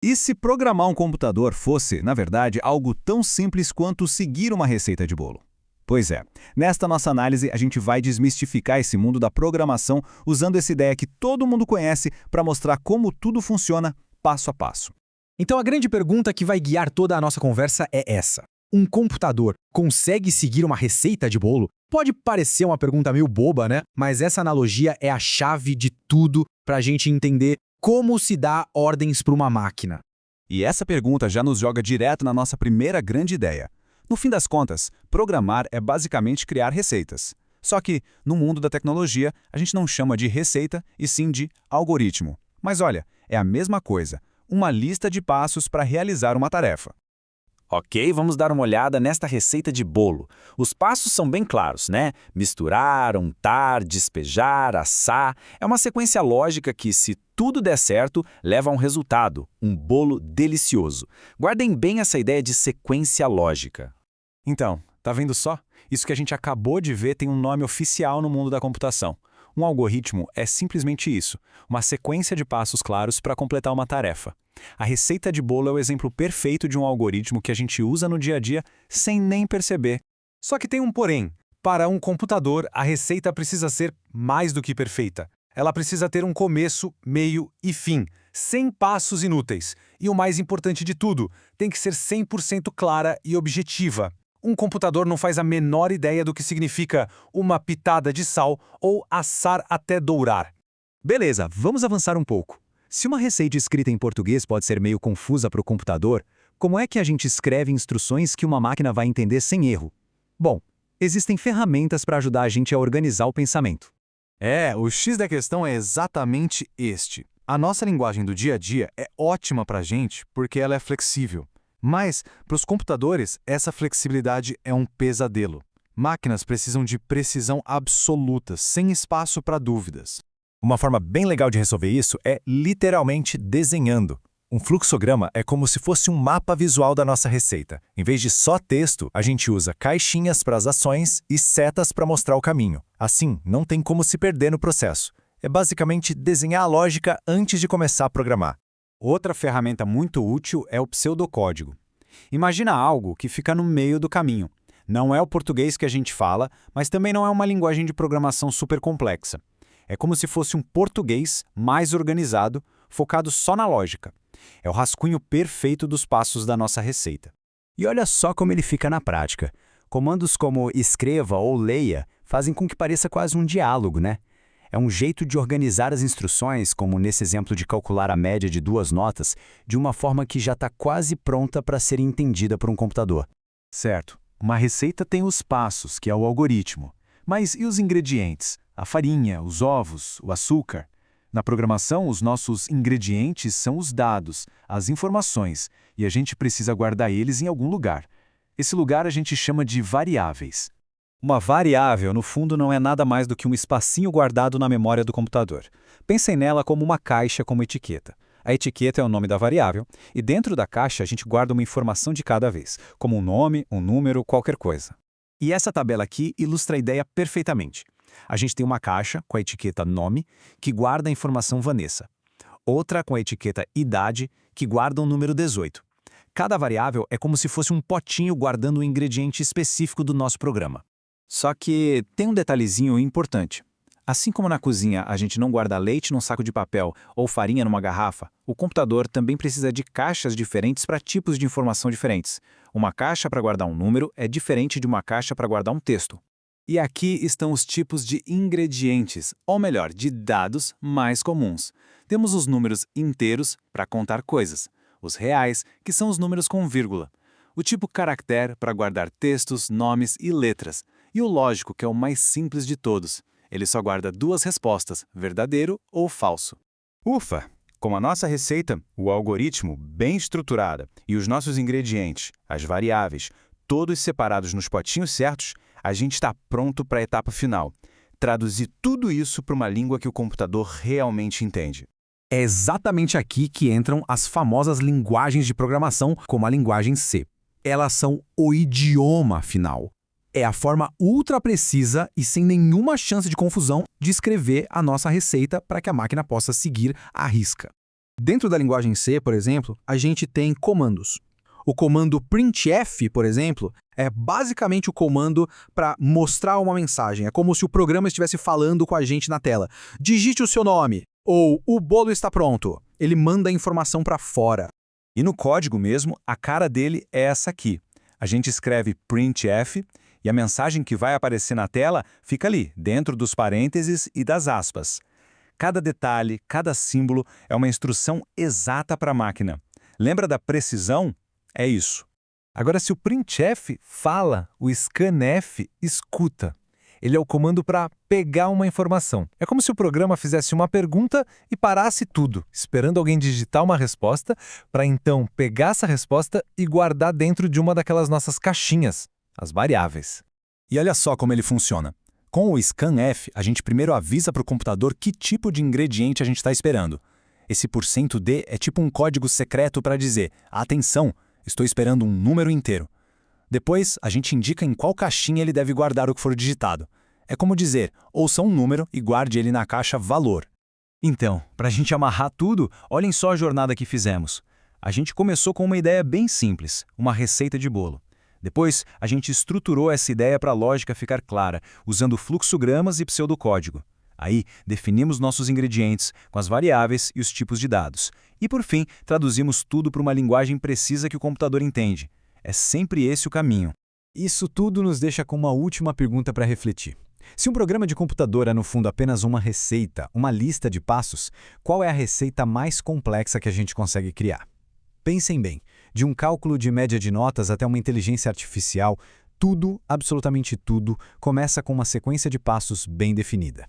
E se programar um computador fosse, na verdade, algo tão simples quanto seguir uma receita de bolo? Pois é, nesta nossa análise a gente vai desmistificar esse mundo da programação usando essa ideia que todo mundo conhece para mostrar como tudo funciona passo a passo. Então a grande pergunta que vai guiar toda a nossa conversa é essa. Um computador consegue seguir uma receita de bolo? Pode parecer uma pergunta meio boba, né? Mas essa analogia é a chave de tudo para a gente entender como se dá ordens para uma máquina. E essa pergunta já nos joga direto na nossa primeira grande ideia. No fim das contas, programar é basicamente criar receitas. Só que, no mundo da tecnologia, a gente não chama de receita e sim de algoritmo. Mas olha, é a mesma coisa, uma lista de passos para realizar uma tarefa. Ok, vamos dar uma olhada nesta receita de bolo. Os passos são bem claros, né? Misturar, untar, despejar, assar. É uma sequência lógica que, se tudo der certo, leva a um resultado, um bolo delicioso. Guardem bem essa ideia de sequência lógica. Então, tá vendo só? Isso que a gente acabou de ver tem um nome oficial no mundo da computação. Um algoritmo é simplesmente isso, uma sequência de passos claros para completar uma tarefa. A receita de bolo é o exemplo perfeito de um algoritmo que a gente usa no dia a dia sem nem perceber. Só que tem um porém. Para um computador, a receita precisa ser mais do que perfeita. Ela precisa ter um começo, meio e fim, sem passos inúteis. E o mais importante de tudo, tem que ser 100% clara e objetiva. Um computador não faz a menor ideia do que significa uma pitada de sal ou assar até dourar. Beleza, vamos avançar um pouco. Se uma receita escrita em português pode ser meio confusa para o computador, como é que a gente escreve instruções que uma máquina vai entender sem erro? Bom, existem ferramentas para ajudar a gente a organizar o pensamento. O X da questão é exatamente este. A nossa linguagem do dia a dia é ótima para a gente porque ela é flexível. Mas, para os computadores, essa flexibilidade é um pesadelo. Máquinas precisam de precisão absoluta, sem espaço para dúvidas. Uma forma bem legal de resolver isso é literalmente desenhando. Um fluxograma é como se fosse um mapa visual da nossa receita. Em vez de só texto, a gente usa caixinhas para as ações e setas para mostrar o caminho. Assim, não tem como se perder no processo. É basicamente desenhar a lógica antes de começar a programar. Outra ferramenta muito útil é o pseudocódigo. Imagina algo que fica no meio do caminho. Não é o português que a gente fala, mas também não é uma linguagem de programação super complexa. É como se fosse um português mais organizado, focado só na lógica. É o rascunho perfeito dos passos da nossa receita. E olha só como ele fica na prática. Comandos como escreva ou leia fazem com que pareça quase um diálogo, né? É um jeito de organizar as instruções, como nesse exemplo de calcular a média de 2 notas, de uma forma que já está quase pronta para ser entendida por um computador. Certo. Uma receita tem os passos, que é o algoritmo. Mas e os ingredientes? A farinha, os ovos, o açúcar? Na programação, os nossos ingredientes são os dados, as informações, e a gente precisa guardar eles em algum lugar. Esse lugar a gente chama de variáveis. Uma variável, no fundo, não é nada mais do que um espacinho guardado na memória do computador. Pensem nela como uma caixa com uma etiqueta. A etiqueta é o nome da variável, e dentro da caixa a gente guarda uma informação de cada vez, como um nome, um número, qualquer coisa. E essa tabela aqui ilustra a ideia perfeitamente. A gente tem uma caixa com a etiqueta nome, que guarda a informação Vanessa. Outra com a etiqueta idade, que guarda o número 18. Cada variável é como se fosse um potinho guardando um ingrediente específico do nosso programa. Só que tem um detalhezinho importante. Assim como na cozinha a gente não guarda leite num saco de papel ou farinha numa garrafa, o computador também precisa de caixas diferentes para tipos de informação diferentes. Uma caixa para guardar um número é diferente de uma caixa para guardar um texto. E aqui estão os tipos de ingredientes, ou melhor, de dados mais comuns. Temos os números inteiros para contar coisas, os reais, que são os números com vírgula, o tipo caractere para guardar textos, nomes e letras, e o lógico, que é o mais simples de todos. Ele só guarda 2 respostas, verdadeiro ou falso. Ufa! Com a nossa receita, o algoritmo bem estruturada e os nossos ingredientes, as variáveis, todos separados nos potinhos certos, a gente está pronto para a etapa final. Traduzir tudo isso para uma língua que o computador realmente entende. É exatamente aqui que entram as famosas linguagens de programação, como a linguagem C. Elas são o idioma final. É a forma ultra precisa e sem nenhuma chance de confusão de escrever a nossa receita para que a máquina possa seguir à risca. Dentro da linguagem C, por exemplo, a gente tem comandos. O comando printf, por exemplo, é basicamente o comando para mostrar uma mensagem. É como se o programa estivesse falando com a gente na tela. Digite o seu nome, ou o bolo está pronto. Ele manda a informação para fora. E no código mesmo, a cara dele é essa aqui. A gente escreve printf e a mensagem que vai aparecer na tela fica ali, dentro dos parênteses e das aspas. Cada detalhe, cada símbolo é uma instrução exata para a máquina. Lembra da precisão? É isso. Agora, se o printf fala, o scanf escuta. Ele é o comando para pegar uma informação. É como se o programa fizesse uma pergunta e parasse tudo, esperando alguém digitar uma resposta, para então pegar essa resposta e guardar dentro de uma daquelas nossas caixinhas, as variáveis. E olha só como ele funciona. Com o scanf, a gente primeiro avisa para o computador que tipo de ingrediente a gente está esperando. Esse %d é tipo um código secreto para dizer: atenção, estou esperando um número inteiro. Depois, a gente indica em qual caixinha ele deve guardar o que for digitado. É como dizer: ouça um número e guarde ele na caixa valor. Então, para a gente amarrar tudo, olhem só a jornada que fizemos. A gente começou com uma ideia bem simples, uma receita de bolo. Depois, a gente estruturou essa ideia para a lógica ficar clara, usando fluxogramas e pseudocódigo. Aí, definimos nossos ingredientes, com as variáveis e os tipos de dados. E, por fim, traduzimos tudo para uma linguagem precisa que o computador entende. É sempre esse o caminho. Isso tudo nos deixa com uma última pergunta para refletir. Se um programa de computador é, no fundo, apenas uma receita, uma lista de passos, qual é a receita mais complexa que a gente consegue criar? Pensem bem, de um cálculo de média de notas até uma inteligência artificial, tudo, absolutamente tudo, começa com uma sequência de passos bem definida.